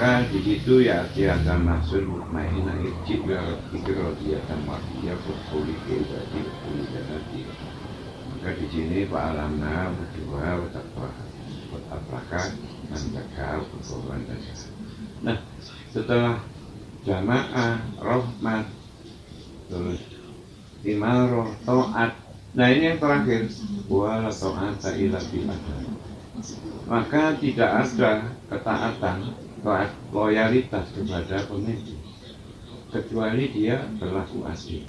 maka di situ ya akan masuk mutmainah ijiblah ikrodiyatan marfiyah berpulih berarti berpulih berarti. Maka di sini Pak Alamna berdua berapakah menjaga berkorban dan. Nah, setelah jamaah rahmat terus imaroh taat. Nah ini yang terakhir, wala ta'ata illa billah. Maka tidak ada ketaatan, loyalitas kepada pemimpin kecuali dia berlaku adil.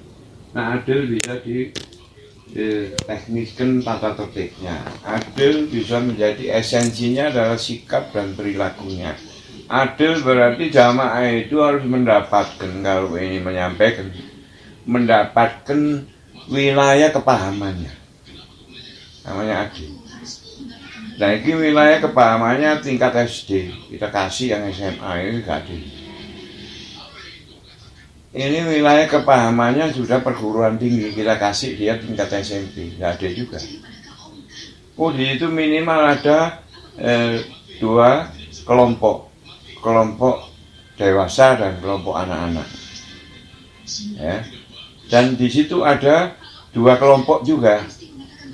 Nah adil bisa ditekniskan tata tertibnya. Adil bisa menjadi esensinya adalah sikap dan perilakunya. Adil berarti jamaah itu harus mendapatkan, kalau ini menyampaikan, mendapatkan wilayah kepahamannya, namanya adil. Nah ini wilayah kepahamannya tingkat SD, kita kasih yang SMA ini gak adil. Ini wilayah kepahamannya sudah perguruan tinggi, kita kasih dia tingkat SMP, gak ada juga. Oh di itu minimal ada dua kelompok dewasa dan kelompok anak-anak, ya. Dan di situ ada dua kelompok juga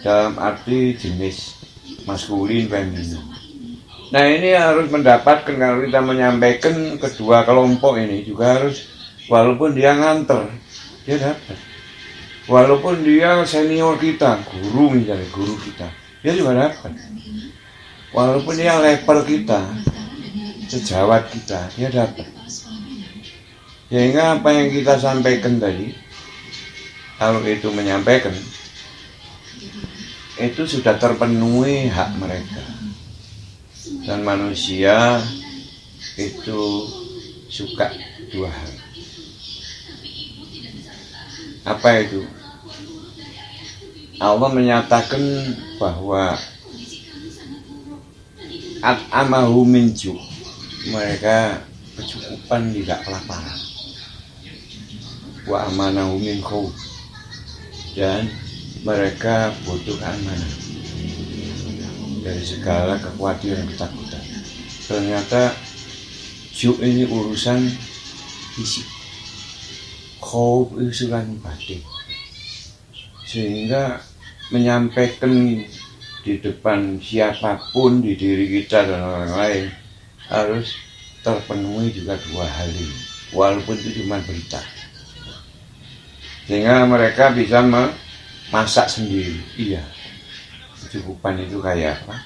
dalam arti jenis maskulin feminin. Nah ini harus mendapatkan, kalau kita menyampaikan kedua kelompok ini juga harus, walaupun dia nganter dia dapat, walaupun dia senior kita, guru misalnya, guru kita, dia juga dapat, walaupun dia level kita, sejawat kita, dia dapat. Sehingga apa yang kita sampaikan tadi, kalau itu menyampaikan, itu sudah terpenuhi hak mereka. Dan manusia itu suka dua hal. Apa itu? Allah menyatakan bahwa at'amahu min ju', mereka kecukupan, tidak kelaparan. Wa amanahu min khawf, dan mereka butuh amanah dari segala kekhawatiran, ketakutan. Ternyata ju' ini urusan fisik, khawf urusan batin. Sehingga menyampaikan di depan siapapun, di diri kita dan orang lain, harus terpenuhi juga dua hal ini, walaupun itu cuma berita. Sehingga mereka bisa memasak sendiri. Iya, kecukupan itu kayak apa?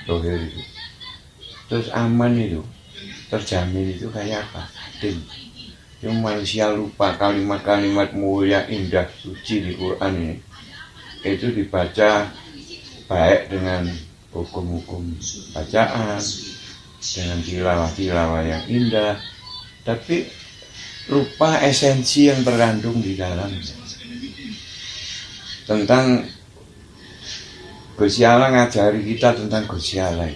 Dohir itu. Terus aman itu, terjamin itu kayak apa? Adil. Yang manusia lupa kalimat-kalimat mulia, indah, suci di Quran ini. Itu dibaca baik dengan hukum-hukum bacaan, dengan tilawah-tilawah yang indah, tapi lupa esensi yang terkandung di dalamnya. Tentang Gusti Allah ngajari kita tentang Gusti Allah.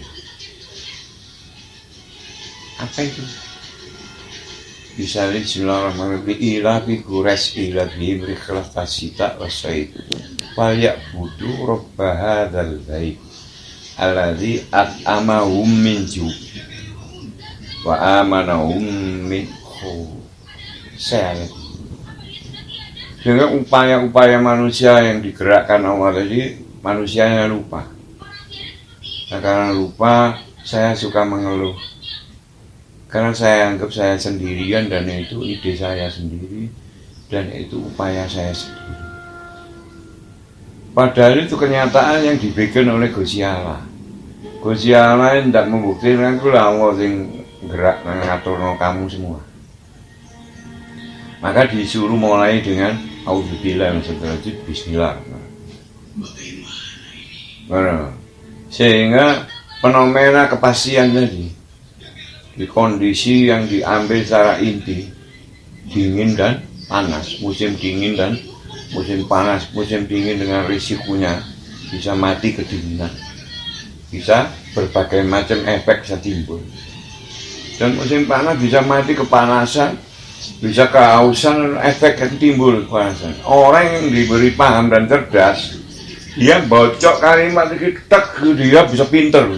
Apa itu? Bisa bismillahirrahmanirrahim. Ila bi quraish ila bi rikhlas fasita wasaid. Fal ya'budu rabb hadzal bait alladzi at'amahum min ju' wa amanahum min khawf. Dengan upaya-upaya manusia yang digerakkan Allah tadi, manusianya lupa. Nah, karena lupa, saya suka mengeluh. Karena saya anggap saya sendirian dan itu ide saya sendiri dan itu upaya saya sendiri. Padahal itu kenyataan yang dibikin oleh Gusti Allah. Gusti Allah tidak membuktikan aku lah Allah yang gerak mengatur kamu semua. Maka disuruh mulai dengan auzubillahi minasyaitonir bismillah. Sehingga fenomena kepastian tadi di kondisi yang diambil secara inti, dingin dan panas, musim dingin dan musim panas. Musim dingin dengan risikonya bisa mati kedinginan, bisa berbagai macam efek bisa timbul, dan musim panas bisa mati kepanasan, bisa kehausan, efek yang timbul kepanasan. Orang yang diberi paham dan cerdas, dia bocok kalimat itu, tak, dia bisa pinter.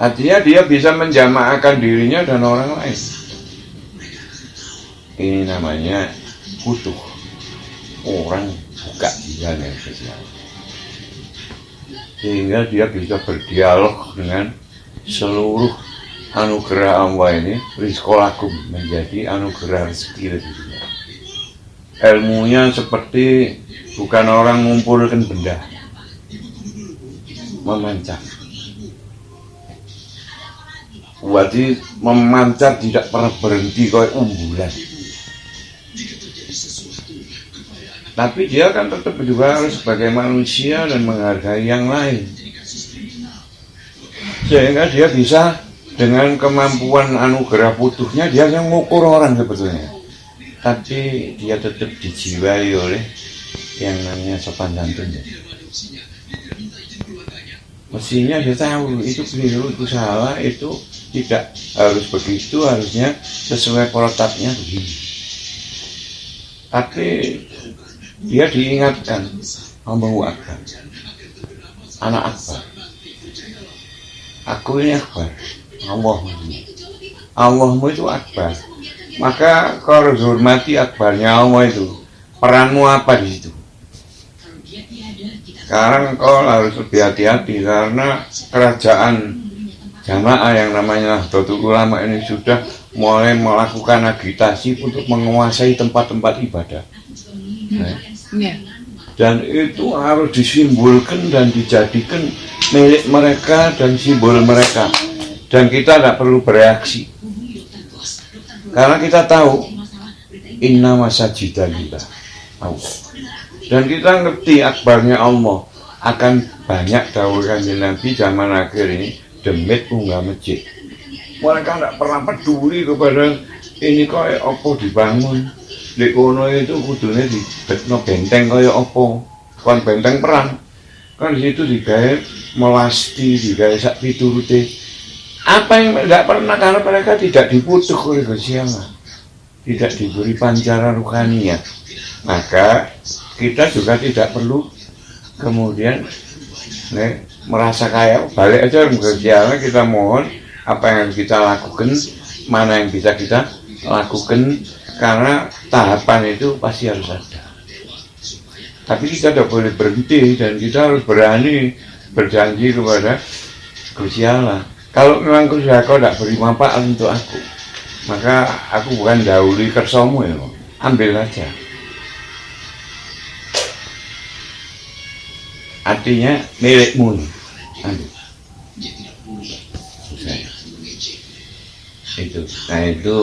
Artinya dia bisa menjamaahkan dirinya dan orang lain. Ini namanya butuh orang buka dia yang spesial, sehingga dia bisa berdialog dengan seluruh anugerah Allah ini. Rizqolakum menjadi anugerah rezeki dirinya. Ilmunya seperti bukan orang mengumpulkan benda, memancar. Berarti memancar tidak pernah berhenti kayak umbulan. Tapi dia kan tetap juga harus sebagai manusia dan menghargai yang lain, sehingga dia bisa dengan kemampuan anugerah putuhnya dia yang mengukur orang sebetulnya. Tapi dia tetap dijiwai oleh yang namanya sopan santun. Mestinya dia tahu itu keliru, itu salah, itu tidak harus begitu, harusnya sesuai protapnya begini. Tapi dia diingatkan, Allahu Akbar, anak Akbar, aku ini Akbar, Allahmu itu Akbar. Maka kau harus hormati Akbarnya Allah itu. Peranmu apa di situ? Sekarang kau harus lebih hati-hati, karena kerajaan jamaah yang namanya Nahdlatul Ulama ini sudah mulai melakukan agitasi untuk menguasai tempat-tempat ibadah. Dan itu harus disimbolkan dan dijadikan milik mereka dan simbol mereka. Dan kita tidak perlu bereaksi, karena kita tahu inna masajida kita Allah. Dan kita ngerti akbarnya Allah. Akan banyak dawuh Kanjeng Nabi zaman akhir ini, demit unggah masjid. Mereka tidak pernah peduli kepada ini kaya apa dibangun. Di kono itu kudunya dibetno benteng kaya apa, kon benteng perang. Kan di situ digawe melasti, digawe sak piturute. Apa yang tidak pernah, karena mereka tidak diputuh oleh Gusti Allah, tidak diberi pancaran rohaninya. Maka kita juga tidak perlu kemudian merasa kaya. Balik aja ke Gusti Allah, kita mohon apa yang harus kita lakukan, mana yang bisa kita lakukan, karena tahapan itu pasti harus ada. Tapi kita tidak boleh berhenti, dan kita harus berani berjanji kepada Gusti Allah. Kalau memang Gusti Allah tidak beri manfaat untuk aku, maka aku bukan dahului kersomu ya, ambil aja. Artinya milikmu, ambil. Itu, nah itu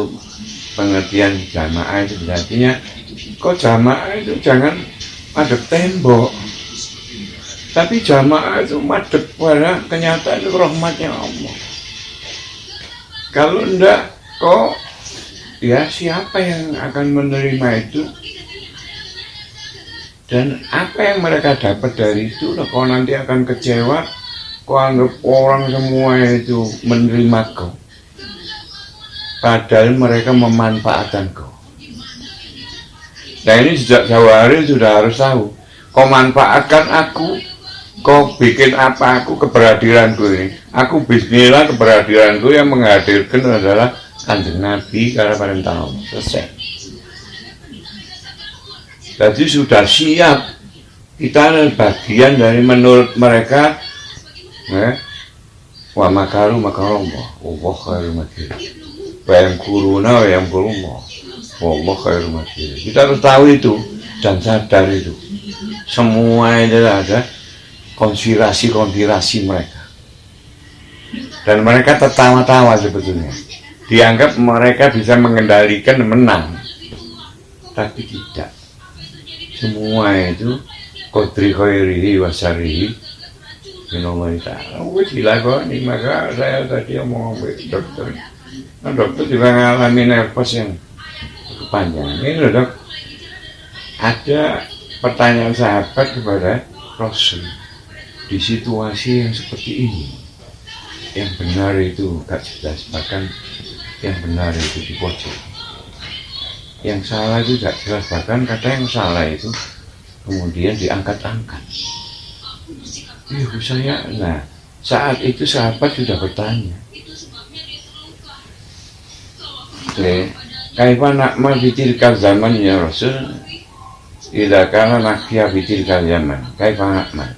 pengertian jamaah itu. Artinya kok jamaah itu jangan madep tembok, tapi jamaah itu madep pada kenyataan itu rahmatnya Allah. Kalau enggak, kok ya siapa yang akan menerima itu, dan apa yang mereka dapat dari itu? Kau nanti akan kecewa, kau anggap orang semua itu menerima kau, padahal mereka memanfaatkan kau. Nah ini sejak jauh hari sudah harus tahu, kau manfaatkan aku, kau bikin apa aku keberhadiranku ini. Aku bismillah, keberhadiranku yang menghadirkan adalah Kanjeng Nabi karena perintah Allah. Selesai. Jadi sudah siap, kita adalah bagian dari menurut mereka. Wa makaru makarullah, Allah khairul makirin. Wa yang kuruna wa yang kurullah, Allah khairul makirin. Kita harus tahu itu dan sadar itu. Semua itu ada konspirasi mereka, dan mereka tertawa-tawa sebetulnya. Dianggap mereka bisa mengendalikan, menang, tapi tidak. Semua itu qadri khairihi wa syarrihi minallahi ta'ala. Gila kok ini. Maka saya tadi omong sama dokter. Nah, dokter juga mengalami nervous yang kepanjangan. Ini loh dok, ada pertanyaan sahabat kepada Rasul di situasi yang seperti ini. Yang benar itu gak jelas, bahkan yang benar itu di pojok. Yang salah itu tidak jelas, bahkan kata yang salah itu kemudian diangkat-angkat. Saya, nah Saat itu sahabat sudah bertanya, kaifa na'mal bitilkal zaman ya Rasul? Idza kana nakhya bitilkal zaman, kaifa na'mal?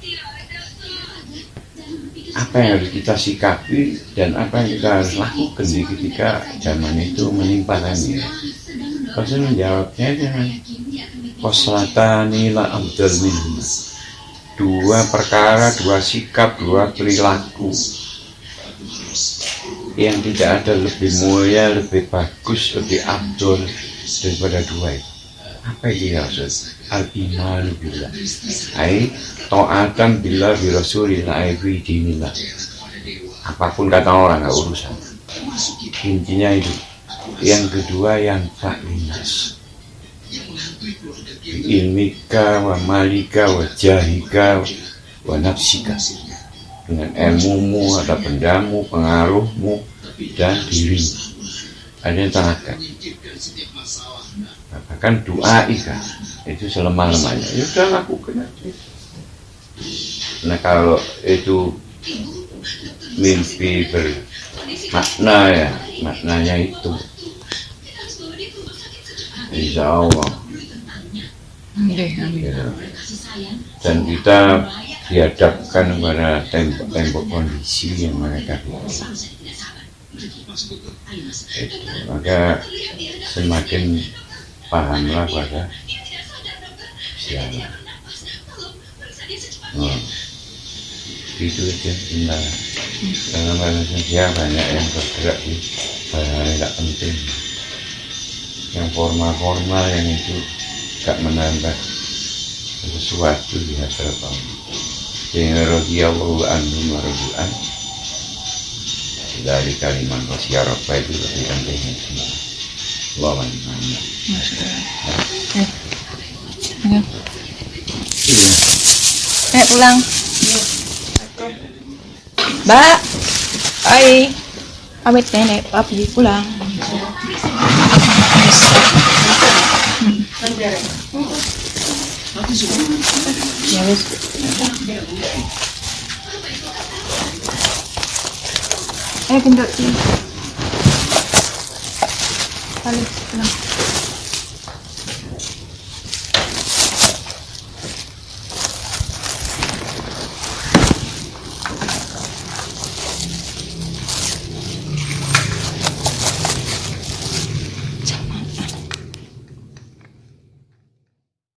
Apa yang harus kita sikapi dan apa yang kita harus lakukan di ketika zaman itu menimpa kami? Rasul menjawabnya dengan waslatani la afdal minhuma. Dua perkara, dua sikap, dua perilaku yang tidak ada lebih mulia, lebih bagus, lebih abdul daripada dua itu. Apa itu ya Rasul? Al-iman billah, ai ta'atan billah bi rasulillah, ai bi dinillah. Apapun kata orang nggak urusan, intinya itu. Yang kedua yang fa'inas, ilmika wa malika wa jahika wa nafsika, dengan ilmumu atau bendamu, pengaruhmu dan dirimu. Ada yang tenaga. Bahkan doa itu selemah-lemahnya. Ya sudah lakukan aja. Nah kalau itu mimpi bermakna ya, maknanya itu. Insya Allah. Ya. Dan kita dihadapkan pada tembok kondisi yang mereka biasa. Maka semakin pahamlah pada siapa. Itu aja sebentar. Karena manusia banyak yang bergerak di hal-hal yang tidak penting, yang formal-formal, yang itu gak menambah sesuatu di hadapan Allah. Sehingga radhiyallahu anhu mardu'an dari kalimat wasyarabah itu lebih pentingnya semua. Lawan mana? Iya. Pulang. Mbak, ai, pamit nenek, papi pulang. Ya wes. Gendut sih. Balik pulang.